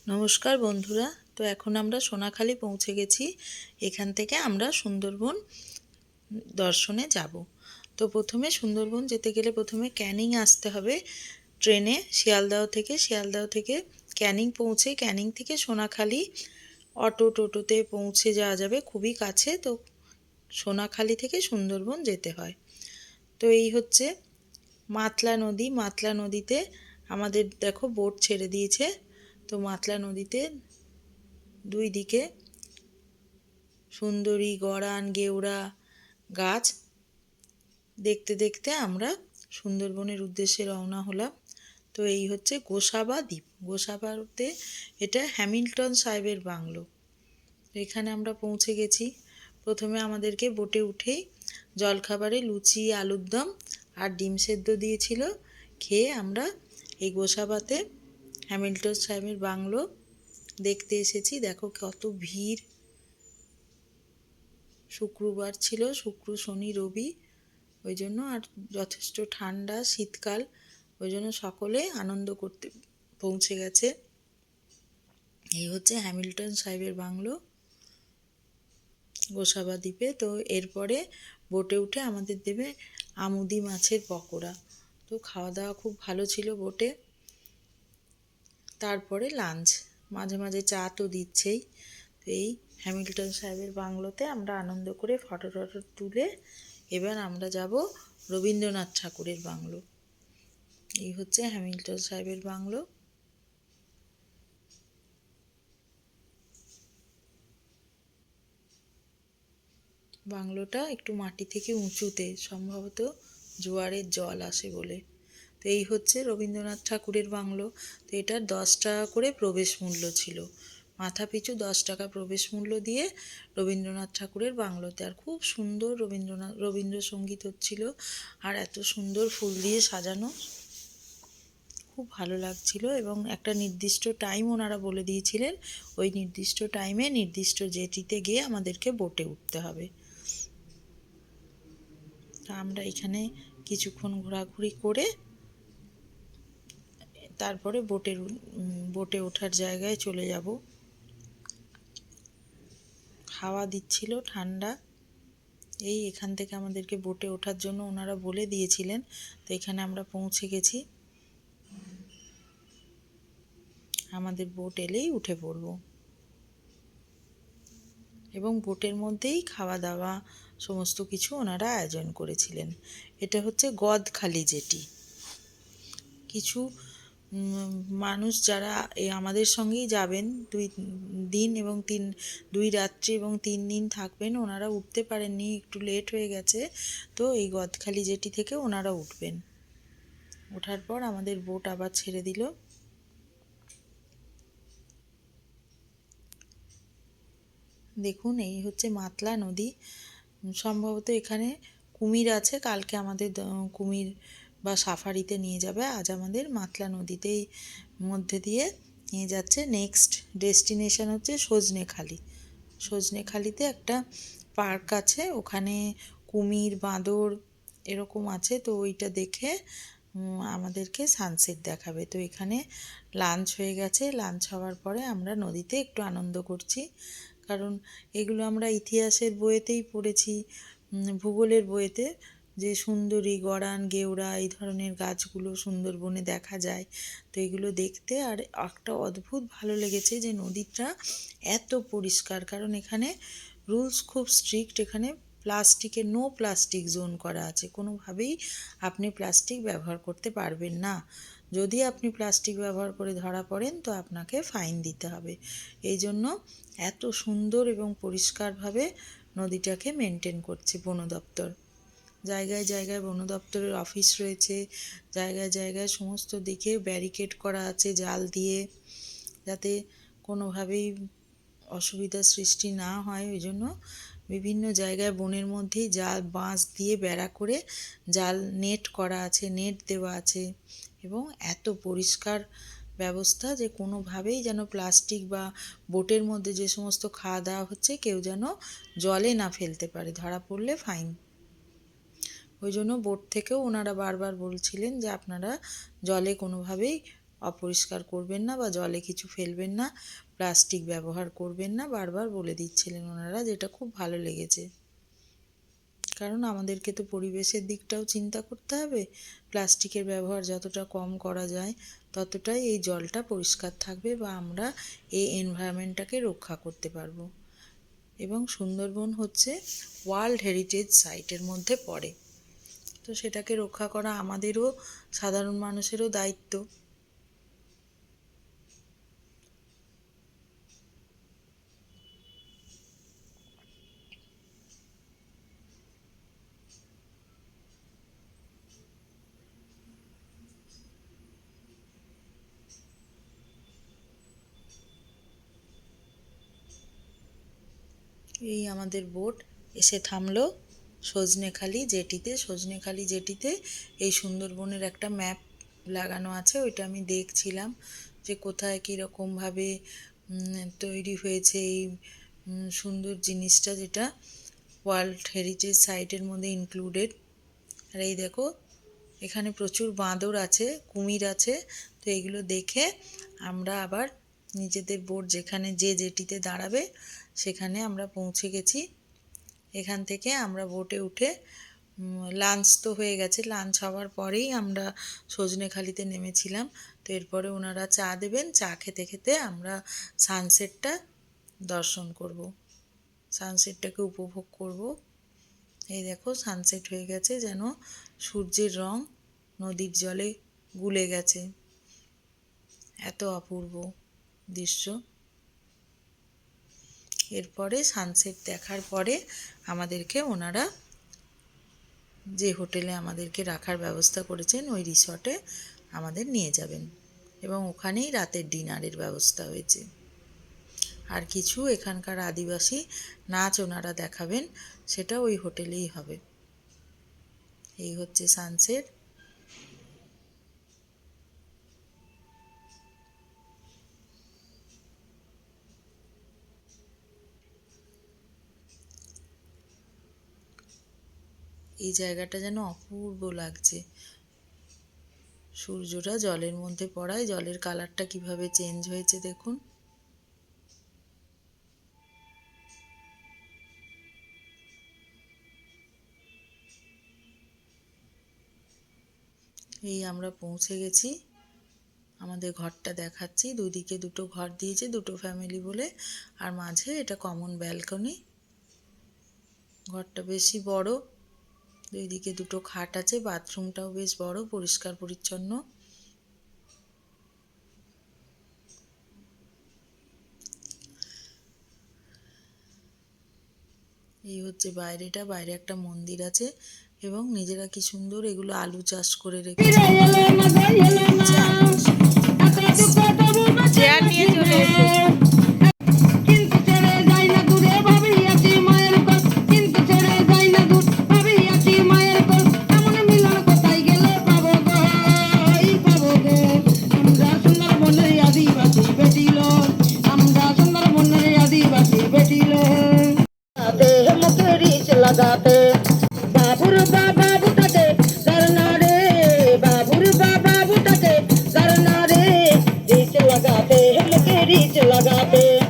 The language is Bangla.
নমস্কার বন্ধুরা। তো এখন আমরা সোনাখালি পৌঁছে গেছি। এখান থেকে আমরা সুন্দরবন দর্শনে যাব। তো প্রথমে সুন্দরবন যেতে গেলে প্রথমে ক্যানিং আসতে হবে ট্রেনে, শিয়ালদহ থেকে ক্যানিং পৌঁছে ক্যানিং থেকে সোনাখালি টোটোতে পৌঁছে যাওয়া যাবে, খুবই কাছে। তো সোনাখালি থেকে সুন্দরবন যেতে হয়। তো এই হচ্ছে মাতলা নদীতে আমাদের দেখো বোট ছেড়ে দিয়েছে। তো মাতলা নদীতে দুই দিকে সুন্দরী, গরান, গেওড়া গাছ দেখতে দেখতে আমরা সুন্দরবনের উদ্দেশ্যে রওনা হলাম। তো এই হচ্ছে গোসাবা দ্বীপ। গোসাবাতে এটা হ্যামিল্টন সাহেবের বাংলো। তো এখানে আমরা পৌঁছে গেছি। প্রথমে আমাদেরকে বোটে উঠেই জলখাবারে লুচি, আলুর দম আর ডিম সেদ্ধ দিয়েছিল। খেয়ে আমরা এই গোসাবাতে হ্যামিল্টন সাহেবের বাংলো দেখতে এসেছি। দেখো কত ভিড়। শুক্রবার ছিল, শুক্র, শনি, রবি, ওই জন্য। আর যথেষ্ট ঠান্ডা, শীতকাল, ওই জন্য সকলে আনন্দ করতে পৌঁছে গেছে। এই হচ্ছে হ্যামিল্টন সাহেবের বাংলো গোসাবা দ্বীপে। তো এরপরে বোটে উঠে আমাদের দেবে আমুদি মাছের পকোড়া। তো খাওয়া দাওয়া খুব ভালো ছিল বোটে। তারপরে লাঞ্চ, মাঝে মাঝে চা তো দিচ্ছেই। তো এই হ্যামিল্টন সাহেবের বাংলোতে আমরা আনন্দ করে ফটো টটো তুলে এবার আমরা যাব রবীন্দ্রনাথ ঠাকুরের বাংলো। এই হচ্ছে হ্যামিল্টন সাহেবের বাংলো। বাংলোটা একটু মাটি থেকে উঁচুতে, সম্ভবত জোয়ারের জল আসে বলে। তো এই হচ্ছে রবীন্দ্রনাথ ঠাকুরের বাংলো। তো এটার 10 টাকা করে প্রবেশ মূল্য ছিল, মাথা পিছু 10 টাকা প্রবেশ মূল্য দিয়ে রবীন্দ্রনাথ ঠাকুরের বাংলোতে। আর খুব সুন্দর রবীন্দ্রসঙ্গীত হচ্ছিল, আর এত সুন্দর ফুল দিয়ে সাজানো, খুব ভালো লাগছিল। এবং একটা নির্দিষ্ট টাইম ওনারা বলে দিয়েছিলেন, ওই নির্দিষ্ট টাইমে নির্দিষ্ট জেটিতে গিয়ে আমাদেরকে বোটে উঠতে হবে। তা আমরা এখানে কিছুক্ষণ ঘোরাঘুরি করে তারপরে বোটে ওঠার জায়গায় চলে যাব। হাওয়া দিচ্ছিল ঠান্ডা। এই এখান থেকে আমাদেরকে বোটে ওঠার জন্য ওনারা বলে দিয়েছিলেন। তো এখানে আমরা পৌঁছে গেছি। আমাদের বোট এলেই উঠে পড়ব। এবং বোটের মধ্যেই খাওয়া দাওয়া সমস্ত কিছু ওনারা আয়োজন করেছিলেন। এটা হচ্ছে গদখালি জেটি। কিছু মানুষ যারা আমাদের সঙ্গেই যাবেন, 2 দিন এবং 2 রাত্রি এবং 3 দিন থাকবেন, ওনারা উঠতে পারেননি, একটু লেট হয়ে গেছে। তো এই গদখালি জেটি থেকে ওনারা উঠবেন। ওঠার পর আমাদের বোট আবার ছেড়ে দিল। দেখুন, এই হচ্ছে মাতলা নদী। সম্ভবত এখানে কুমির আছে। কালকে আমাদের কুমির বা সাফারিতে নিয়ে যাবে। আজ আমাদের মাতলা নদীতেই মধ্যে দিয়ে নিয়ে যাচ্ছে। নেক্সট ডেস্টিনেশন হচ্ছে সজনেখালি। সজনেখালিতে একটা পার্ক আছে, ওখানে কুমির, বাঁদর এরকম আছে। তো ওইটা দেখে আমাদেরকে সানসেট দেখাবে। তো এখানে লাঞ্চ হয়ে গেছে। লাঞ্চ হওয়ার পরে আমরা নদীতে একটু আনন্দ করছি, কারণ এগুলো আমরা ইতিহাসের বইয়েতেই পড়েছি, ভূগোলের বইয়েতে, যে সুন্দরী, গরান, গেওড়া এই ধরনের গাছগুলো সুন্দরবনে দেখা যায়। তো এগুলো দেখতে আর একটা অদ্ভুত ভালো লেগেছে যে নদীটা এত পরিষ্কার। কারণ এখানে রুলস খুব স্ট্রিক্ট। এখানে নো প্লাস্টিক জোন করা আছে। কোনোভাবেই আপনি প্লাস্টিক ব্যবহার করতে পারবেন না। যদি আপনি প্লাস্টিক ব্যবহার করে ধরা পড়েন তো আপনাকে ফাইন দিতে হবে। এই জন্য এত সুন্দর এবং পরিষ্কারভাবে নদীটাকে মেনটেন করছে বন দপ্তর। জায়গায় জায়গায় বন দপ্তরের অফিস রয়েছে। জায়গায় জায়গায় সমস্ত দিকে ব্যারিকেড করা আছে জাল দিয়ে, যাতে কোনোভাবেই অসুবিধার সৃষ্টি না হয়। ওই জন্য বিভিন্ন জায়গায় বনের মধ্যেই বাঁশ দিয়ে বেড়া করে নেট করা আছে, নেট দেওয়া আছে। এবং এত পরিষ্কার ব্যবস্থা যে কোনোভাবেই যেন প্লাস্টিক বা বোটের মধ্যে যে সমস্ত খাওয়া দাওয়া হচ্ছে কেউ যেন জলে না ফেলতে পারে, ধরা পড়লে ফাইন। ওই জন্য বোট থেকেও ওনারা বারবার বলছিলেন যে আপনারা জলে কোনোভাবেই অপরিষ্কার করবেন না বা জলে কিছু ফেলবেন না, প্লাস্টিক ব্যবহার করবেন না, বারবার বলে দিচ্ছিলেন ওনারা, যেটা খুব ভালো লেগেছে। কারণ আমাদেরকে তো পরিবেশের দিকটাও চিন্তা করতে হবে। প্লাস্টিকের ব্যবহার যতটা কম করা যায় ততটাই এই জলটা পরিষ্কার থাকবে বা আমরা এই এনভায়রনমেন্টটাকে রক্ষা করতে পারবো। এবং সুন্দরবন হচ্ছে ওয়ার্ল্ড হেরিটেজ সাইটের মধ্যে পড়ে, তো সেটাকে রক্ষা করা আমাদেরও, সাধারণ মানুষেরও দায়িত্ব। এই আমাদের বোট এসে থামলো সজনেখালি জেটিতে। সজনেখালি জেটিতে এই সুন্দরবনের একটা ম্যাপ লাগানো আছে, ওইটা আমি দেখছিলাম যে কোথায় কীরকমভাবে তৈরি হয়েছে এই সুন্দর জিনিসটা, যেটা ওয়ার্ল্ড হেরিটেজ সাইটের মধ্যে ইনক্লুডেড। আর এই দেখো এখানে প্রচুর বাঁদর আছে, কুমির আছে। তো এগুলো দেখে আমরা আবার নিজেদের বোট যেখানে যে জেটিতে দাঁড়াবে সেখানে আমরা পৌঁছে গেছি। এখান থেকে আমরা বোটে উঠে লাঞ্চ তো হয়ে গেছে, লাঞ্চ হওয়ার পরেই আমরা সজনেখালিতে নেমেছিলাম। তো এরপরে ওনারা চা দেবেন, চা খেতে খেতে আমরা সানসেটটা দর্শন করব, সানসেটটাকে উপভোগ করব। এই দেখো সানসেট হয়ে গেছে, যেন সূর্যের রং নদীর জলে গুলে গেছে, এত অপূর্ব দৃশ্য। এরপরে সানসেট দেখার পরে আমাদেরকে ওনারা যে হোটেলে আমাদেরকে রাখার ব্যবস্থা করেছেন ওই রিসর্টে আমাদের নিয়ে যাবেন এবং ওখানেই রাতের ডিনারের ব্যবস্থা হয়েছে। আর কিছু এখানকার আদিবাসী নাচ ওনারা দেখাবেন, সেটা ওই হোটেলেই হবে। এই হচ্ছে সানসেট। এই জায়গাটা যেন অপূর্ব লাগছে, সূর্যটা জলের মধ্যে পড়ায় জলের কালারটা কিভাবে চেঞ্জ হয়েছে দেখুন। এই আমরা পৌঁছে গেছি, আমাদের ঘরটা দেখাচ্ছি। দুদিকে দুটো ঘর দিয়েছে, দুটো ফ্যামিলি বলে, আর মাঝে এটা কমন ব্যালকনি। ঘরটা বেশি বড়, দুই দিকে দুটো খাট আছে, বাথরুমটাও বেশ বড়, পরিষ্কার পরিচ্ছন্ন। এই হচ্ছে বাইরেটা, বাইরে একটা মন্দির আছে এবং নিজেরা কি সুন্দর এগুলো আলু চাষ করে রেখেছে। চেয়ার নিয়ে চলে এসো। लगाते बाबुर बाबा बुटके करना रे, बाबुर बाबा बुटके करना रे, रीच लगाते हम के रीच लगाते।